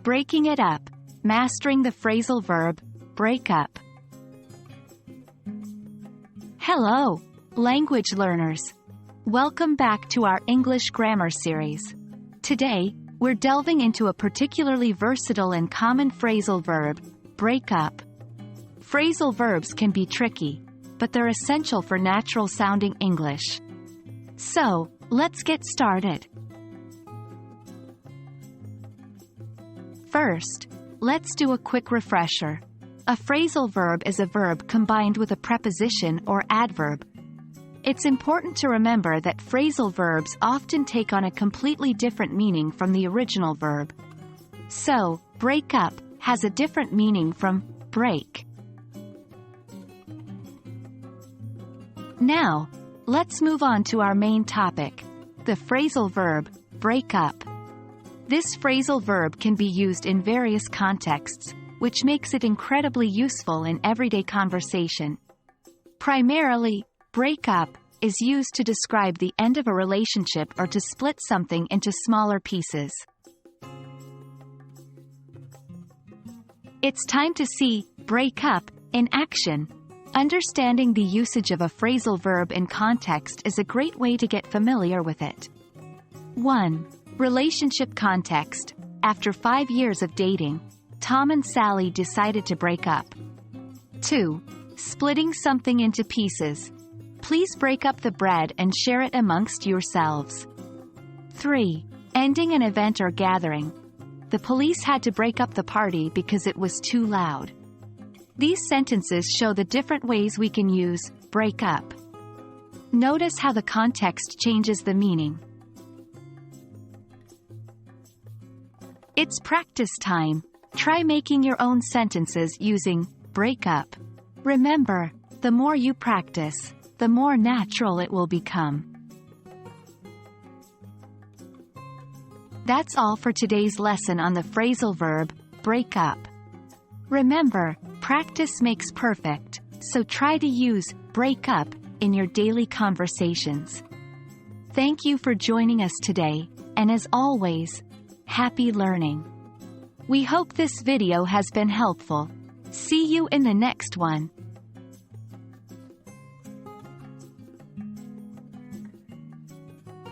Breaking it up. Mastering the phrasal verb, break up. Hello, language learners. Welcome back to our English grammar series. Today, we're delving into a particularly versatile and common phrasal verb, break up. Phrasal verbs can be tricky, but they're essential for natural-sounding English. So, let's get started. First, let's do a quick refresher. A phrasal verb is a verb combined with a preposition or adverb. It's important to remember that phrasal verbs often take on a completely different meaning from the original verb. So, break up has a different meaning from break. Now, let's move on to our main topic, the phrasal verb, break up. This phrasal verb can be used in various contexts, which makes it incredibly useful in everyday conversation. Primarily, break up is used to describe the end of a relationship or to split something into smaller pieces. It's time to see break up in action. Understanding the usage of a phrasal verb in context is a great way to get familiar with it. 1. Relationship context. After 5 years of dating, Tom and Sally decided to break up. 2. Splitting something into pieces. Please break up the bread and share it amongst yourselves. 3. Ending an event or gathering. The police had to break up the party because it was too loud. These sentences show the different ways we can use break up. Notice how the context changes the meaning. It's practice time. Try making your own sentences using break up. Remember, the more you practice, the more natural it will become. That's all for today's lesson on the phrasal verb, break up. Remember, practice makes perfect, so try to use break up in your daily conversations. Thank you for joining us today, and as always, happy learning. We hope this video has been helpful. See you in the next one.